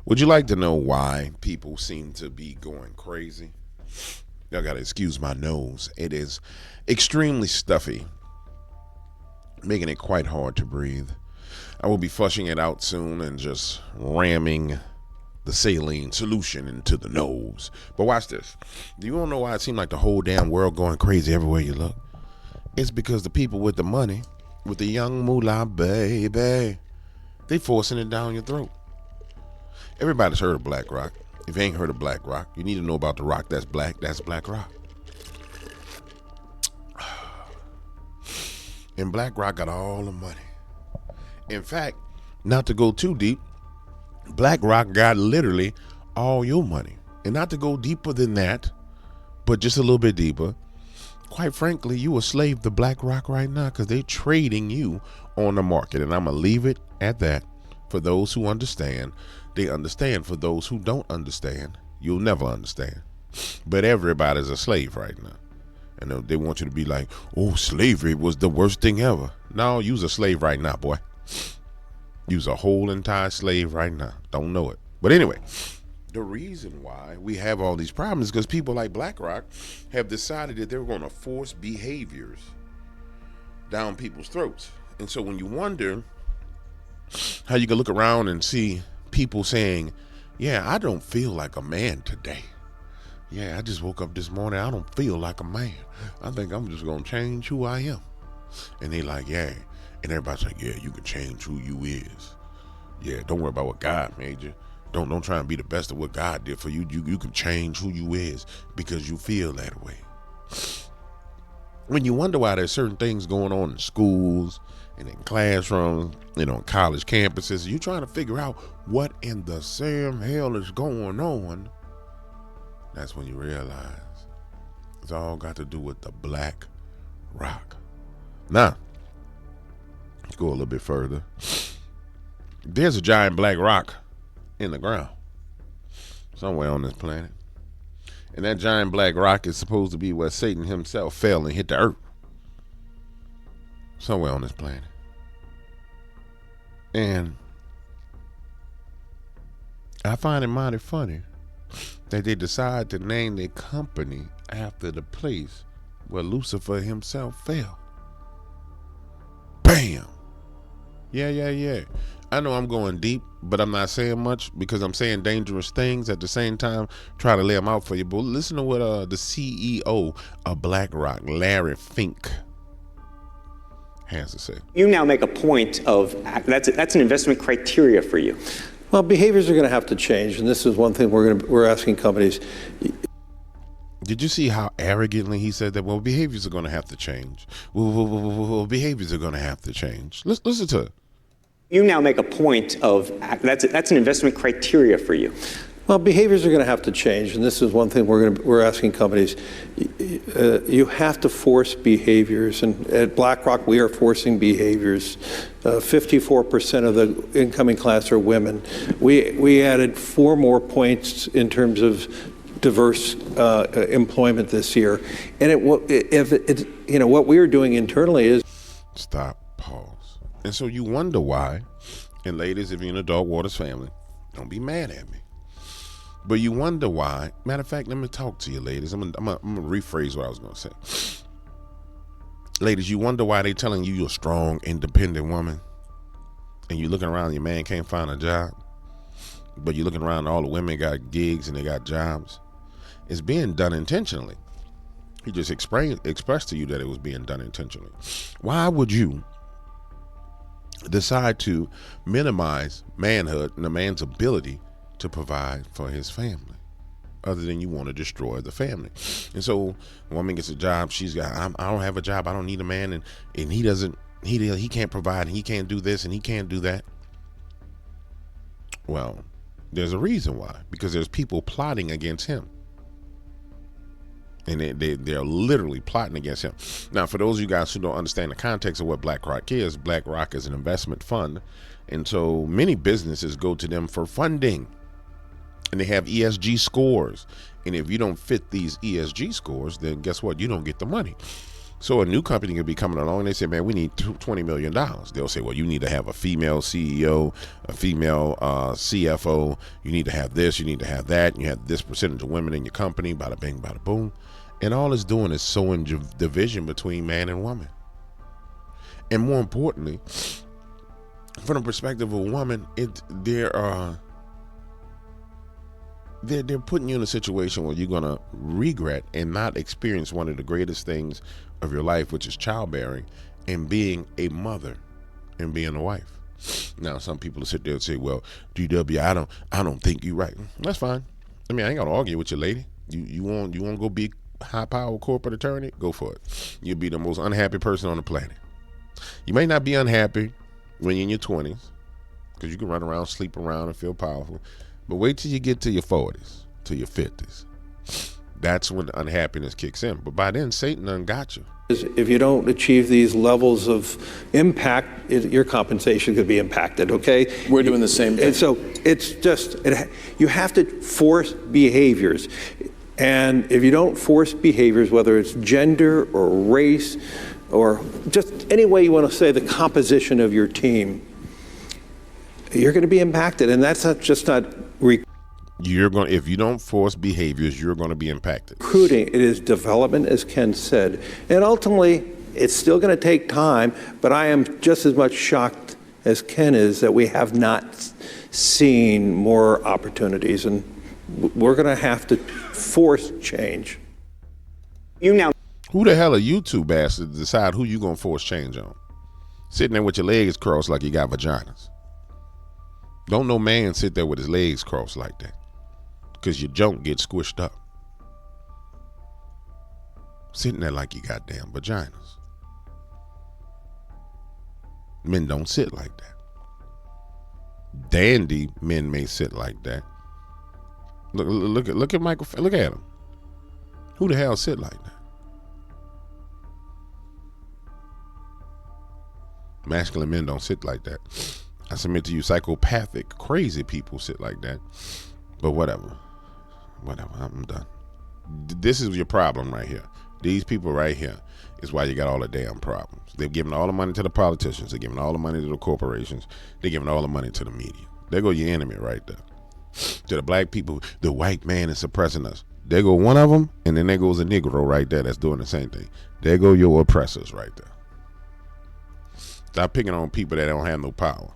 Would you like to know why people seem to be going crazy? Y'all gotta excuse my nose. It is extremely stuffy, making it quite hard to breathe. I will be flushing it out soon and just ramming the saline solution into the nose. But watch this. Do you want to know why it seems like the whole damn world going crazy everywhere you look? It's because the people with the money, with the young moolah, baby, they forcing it down your throat. Everybody's heard of BlackRock. If you ain't heard of BlackRock, you need to know about the rock that's black. That's BlackRock. And BlackRock got all the money. In fact, not to go too deep, BlackRock got literally all your money. And not to go deeper than that, but just a little bit deeper. Quite frankly, you a slave to BlackRock right now because they trading you on the market. And I'm going to leave it at that. For those who understand, they understand. For those who don't understand, you'll never understand. But everybody's a slave right now. And they want you to be like, oh, slavery was the worst thing ever. No, you's a slave right now, boy. You's a whole entire slave right now. Don't know it. But anyway, the reason why we have all these problems is because people like BlackRock have decided that they're going to force behaviors down people's throats. And so when you wonder how you can look around and see people saying, yeah, I don't feel like a man today. Yeah, I just woke up this morning. I don't feel like a man. I think I'm just going to change who I am. And they like, yeah. And everybody's like, yeah, you can change who you is. Yeah, don't worry about what God made you. Don't try and be the best of what God did for you. You can change who you is because you feel that way. When you wonder why there's certain things going on in schools and in classrooms, college campuses, you're trying to figure out what in the same hell is going on. That's when you realize it's all got to do with the Black Rock. Now, let's go a little bit further. There's a giant black rock in the ground somewhere on this planet. And that giant black rock is supposed to be where Satan himself fell and hit the earth. Somewhere on this planet. And I find it mighty funny that they decide to name their company after the place where Lucifer himself fell. Bam! Yeah. I know I'm going deep, but I'm not saying much because I'm saying dangerous things at the same time, try to lay them out for you. But listen to what the CEO of BlackRock, Larry Fink, has to say. You now make a point of that's an investment criteria for you. Well, behaviors are going to have to change, and this is one thing we're asking companies. Did you see how arrogantly he said that? Well, behaviors are going to have to change. Well, behaviors are going to have to change. Listen to it. You now make a point of that's an investment criteria for you. Well, behaviors are going to have to change, and this is one thing we're asking companies. You have to force behaviors, and at BlackRock we are forcing behaviors. 54% of the incoming class are women. We added 4 more points in terms of diverse employment this year, and what we are doing internally is stop, pause. And so you wonder why, and ladies, if you're in Adult Waters family, don't be mad at me. But you wonder why. Matter of fact, let me talk to you, ladies. I'm gonna rephrase what I was gonna say. Ladies, you wonder why they telling you you're a strong, independent woman, and you're looking around, your man can't find a job, but you're looking around, all the women got gigs and they got jobs. It's being done intentionally. He just expressed to you that it was being done intentionally. Why would you decide to minimize manhood and a man's ability to provide for his family, other than you want to destroy the family? And so a woman gets a job, she's got, I don't have a job, I don't need a man, and he can't provide, and he can't do this and he can't do that. Well, there's a reason why, because there's people plotting against him. And they're literally plotting against him. Now, for those of you guys who don't understand the context of what BlackRock is an investment fund. And so many businesses go to them for funding. And they have ESG scores. And if you don't fit these ESG scores, then guess what? You don't get the money. So a new company could be coming along and they say, man, we need $20 million. They'll say, well, you need to have a female CEO, a female CFO. You need to have this, you need to have that. And you have this percentage of women in your company, bada bing, bada boom. And all it's doing is sowing division between man and woman. And more importantly, from the perspective of a woman, they're putting you in a situation where you're gonna regret and not experience one of the greatest things of your life, which is childbearing and being a mother and being a wife. Now, some people will sit there and say, "Well, DW, I don't think you're right." That's fine. I mean, I ain't gonna argue with you, lady. You want to go be high-powered corporate attorney? Go for it. You'll be the most unhappy person on the planet. You may not be unhappy when you're in your 20s, because you can run around, sleep around, and feel powerful. But wait till you get to your 40s, to your 50s. That's when the unhappiness kicks in. But by then, Satan done got you. If you don't achieve these levels of impact, your compensation could be impacted, okay? We're doing the same thing. And so it's just, you have to force behaviors. And if you don't force behaviors, whether it's gender or race or just any way you want to say the composition of your team, you're going to be impacted. And that's not just not if you don't force behaviors, you're going to be impacted. Recruiting, it is development, as Ken said. And ultimately, it's still going to take time, but I am just as much shocked as Ken is that we have not seen more opportunities. And we're going to have to force change. Who the hell are you two bastards to decide who you going to force change on? Sitting there with your legs crossed like you got vaginas. Don't no man sit there with his legs crossed like that, because your junk gets squished up. Sitting there like you got damn vaginas. Men don't sit like that. Dandy men may sit like that. Look at Michael. Look at him. Who the hell sit like that? Masculine men don't sit like that. I submit to you, psychopathic, crazy people sit like that. But whatever, I'm done. This is your problem right here. These people right here is why you got all the damn problems. They're giving all the money to the politicians. They're giving all the money to the corporations. They're giving all the money to the media. There go your enemy right there. To the black people, the white man is suppressing us. There go one of them, and then there goes a Negro right there that's doing the same thing. There go your oppressors right there. Stop picking on people that don't have no power.